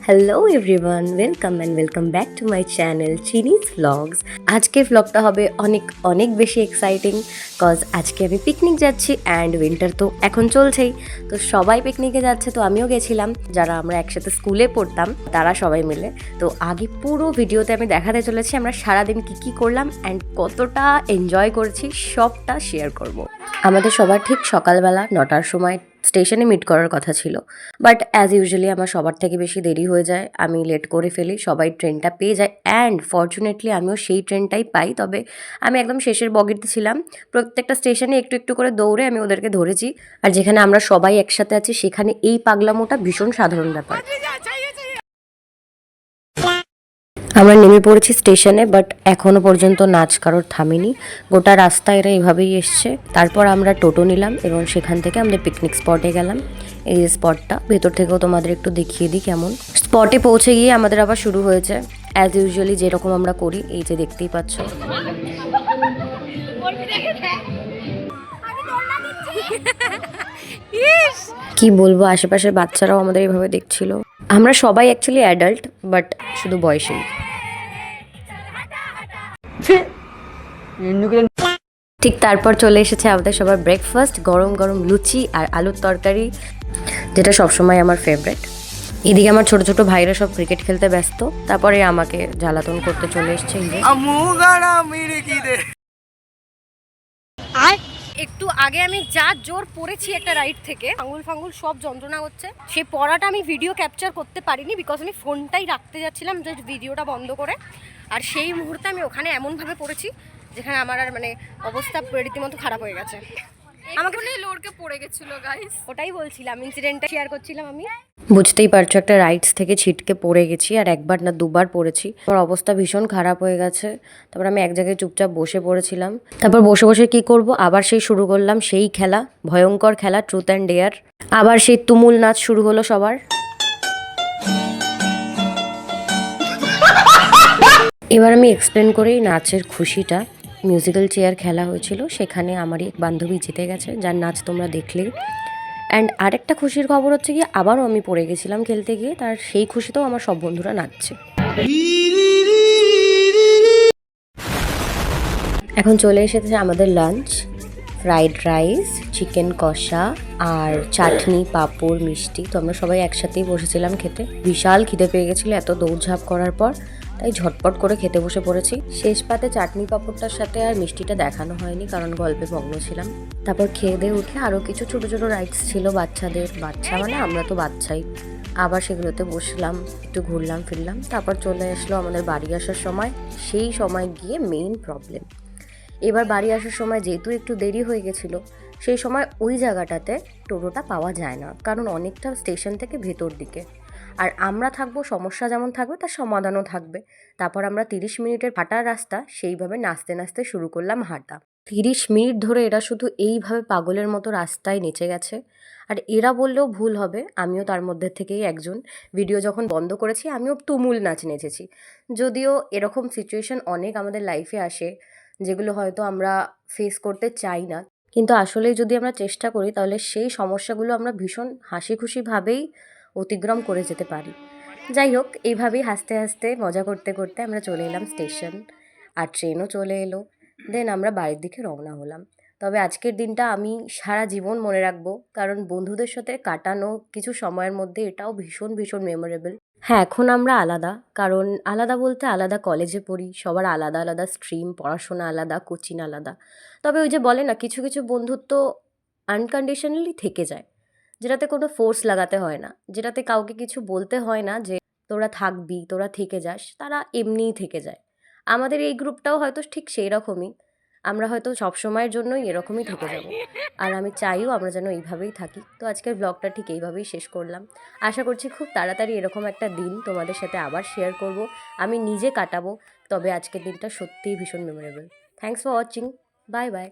Hello everyone, welcome back to my channel চিনিস vlogs. আজকের ভ্লগটা হবে অনেক অনেক বেশি এক্সাইটিং, কজ আজকে আমি পিকনিক যাচ্ছি অ্যান্ড উইন্টার তো এখন চলছেই। তো সবাই পিকনিকে যাচ্ছে, তো আমিও গেছিলাম। যারা আমরা একসাথে স্কুলে পড়তাম তারা সবাই মিলে। তো আগে পুরো ভিডিওতে আমি দেখাতে চলেছি আমরা সারাদিন কী করলাম অ্যান্ড কতটা এনজয় করেছি, সবটা শেয়ার করব। আমাদের সবার ঠিক সকালবেলা 9টার সময় স্টেশনে মিট করার কথা ছিল, বাট অ্যাজ ইউজুয়ালি আমার সবার থেকে বেশি দেরি হয়ে যায়, আমি লেট করে ফেলি, সবাই ট্রেনটা পেয়ে যায় অ্যান্ড ফর্চুনেটলি আমিও সেই ট্রেনটাই পাই। তবে আমি একদম শেষের বগিতে ছিলাম। প্রত্যেকটা স্টেশনে একটু একটু করে দৌড়ে আমি ওদেরকে ধরেছি। আর যেখানে আমরা সবাই একসাথে আছি সেখানে এই পাগলামোটা ভীষণ সাধারণ ব্যাপার। আমরা নেমে পড়েছি স্টেশনে, বাট এখনও পর্যন্ত নাচ কারোর থামেনি। গোটা রাস্তা এরা এভাবেই এসছে। তারপর আমরা টোটো নিলাম এবং সেখান থেকে আমাদের পিকনিক স্পটে গেলাম। এই যে স্পটটা, ভেতর থেকেও তোমাদের একটু দেখিয়ে দিই কেমন। স্পটে পৌঁছে গিয়ে আমাদের আবার শুরু হয়েছে অ্যাজ ইউজুয়ালি যেরকম আমরা করি। এই যে দেখতেই পাচ্ছ, কি বলবো, আশেপাশের বাচ্চারাও আমাদের এইভাবে দেখছিল। আমরা সবাই অ্যাকচুয়ালি অ্যাডাল্ট, বাট শুধু বয়সেই। ঠিক তারপর চলে এসেছে আমাদের সবার ব্রেকফাস্ট, গরম গরম লুচি আর আলুর তরকারি, যেটা সবসময় আমার ফেভারিট। এদিকে আমার ছোট ছোট ভাইরা সব ক্রিকেট খেলতে ব্যস্ত, তারপরে আমাকে জ্বালাতন করতে চলে এসছে। একটু আগে আমি যা জোর পড়েছি একটা রাইড থেকে, আঙুল ফাঙ্গুল সব যন্ত্রণা হচ্ছে। সেই পড়াটা আমি ভিডিও ক্যাপচার করতে পারিনি, বিকজ আমি ফোনটাই রাখতে যাচ্ছিলাম জাস্ট ভিডিওটা বন্ধ করে। আর সেই মুহূর্তে আমি ওখানে এমনভাবে পড়েছি যেখানে আমার আর অবস্থা রীতিমতো খারাপ হয়ে গেছে। আমাকে লড়কে পড়ে গেছিল গাইস, ওটাই বলছিলাম, ইনসিডেন্টটা শেয়ার করছিলাম আমি। বুঝতেই পারছো, একটা রাইডস থেকে ছিটকে পড়ে গেছি, আর একবার না দুবার পড়েছি। আমার অবস্থা ভীষণ খারাপ হয়ে গেছে। তারপর আমি এক জায়গায় চুপচাপ বসে পড়েছিলাম। তারপর বসে বসে কি করব, আবার সেই শুরু করলাম সেই খেলা, ভয়ঙ্কর খেলা, ট্রুথ অ্যান্ড ডেয়ার। আবার সেই তুমুল নাচ শুরু হলো সবার। এবার আমি এক্সপ্লেন করি নাচের খুশিটা। মিউজিক্যাল চেয়ার খেলা হয়েছিল, সেখানে আমারই এক বান্ধবী জিতে গেছে, যার নাচ তোমরা দেখলেই। অ্যান্ড আরেকটা খুশির খবর হচ্ছে গিয়ে আবারও আমি পড়ে গেছিলাম খেলতে গিয়ে, তার সেই খুশিতেও আমার সব বন্ধুরা নাচছে। এখন চলে এসেছে আমাদের লাঞ্চ, ফ্রাইড রাইস, চিকেন কষা আর চাটনি, পাঁপড়, মিষ্টি। তো আমরা সবাই একসাথেই বসেছিলাম খেতে। বিশাল খিদে পেয়ে গেছিলো এত দৌড়ঝাঁপ করার পর, তাই ঝটপট করে খেতে বসে পড়েছি। শেষ পাতে চাটনি পাঁপড়টার সাথে আর মিষ্টিটা দেখানো হয়নি, কারণ গল্পে মগ্ন ছিলাম। তারপর খেয়ে দিয়ে উঠে আরও কিছু ছোটো ছোটো রাইডস ছিল বাচ্চাদের, বাচ্চা মানে আমরা তো বাচ্চাই। আবার সেগুলোতে বসলাম, একটু ঘুরলাম ফিরলাম। তারপর চলে আসলো আমাদের বাড়ি আসার সময়। সেই সময় গিয়ে মেইন প্রবলেম, এবার বাড়ি আসার সময় যেহেতু একটু দেরি হয়ে গেছিলো, সেই সময় ওই জায়গাটাতে টোটোটা পাওয়া যায় না, কারণ অনেকটা স্টেশন থেকে ভেতর দিকে। আর আমরা থাকবো, সমস্যা যেমন থাকবে তার সমাধানও থাকবে। তারপর আমরা 30 মিনিটের হাঁটার রাস্তা, সেইভাবে নাচতে নাচতে শুরু করলাম হাঁটা। 30 মিনিট ধরে এরা শুধু এইভাবে পাগলের মতো রাস্তায় নেচে গেছে। আর এরা বললেও ভুল হবে, আমিও তার মধ্যে থেকেই একজন। ভিডিও যখন বন্ধ করেছি আমিও তুমুল নাচ নেচেছি। যদিও এরকম সিচুয়েশন অনেক আমাদের লাইফে আসে, যেগুলো হয়তো আমরা ফেস করতে চাই না, কিন্তু আসলেই যদি আমরা চেষ্টা করি তাহলে সেই সমস্যাগুলো আমরা ভীষণ হাসি খুশিভাবেই অতিক্রম করে যেতে পারি। যাই হোক, এইভাবেই হাসতে হাসতে মজা করতে করতে আমরা চলে এলাম স্টেশন, আর ট্রেনও চলে এলো। দেন আমরা বাড়ির দিকে রওনা হলাম। তবে আজকের দিনটা আমি সারা জীবন মনে রাখবো, কারণ বন্ধুদের সাথে কাটানো কিছু সময়ের মধ্যে এটাও ভীষণ ভীষণ মেমোরেবল। হ্যাঁ, এখন আমরা আলাদা, কারণ আলাদা বলতে আলাদা কলেজে পড়ি, সবার আলাদা আলাদা স্ট্রিম, পড়াশোনা আলাদা, কোচিং আলাদা। তবে ওই যে বলে না, কিছু কিছু বন্ধুত্ব আনকন্ডিশনালি থেকে যায়, যেটাতে কোনো ফোর্স লাগাতে হয় না, যেটাতে কাউকে কিছু বলতে হয় না যে তোরা থাকবি, তোরা থেকে যাস, তারা এমনিই থেকে যায়। আমাদের এই গ্রুপটাও হয়তো ঠিক সেই রকমই। আমরা হয়তো সবসময়ের জন্যই এরকমই থেকে যাব, আর আমি চাইও আমরা যেন এইভাবেই থাকি। তো আজকের ব্লগটা ঠিক এইভাবেই শেষ করলাম। আশা করছি খুব তাড়াতাড়ি এরকম একটা দিন তোমাদের সাথে আবার শেয়ার করব, আমি নিজে কাটাবো। তবে আজকের দিনটা সত্যিই ভীষণ memorable. Thanks for watching, bye bye.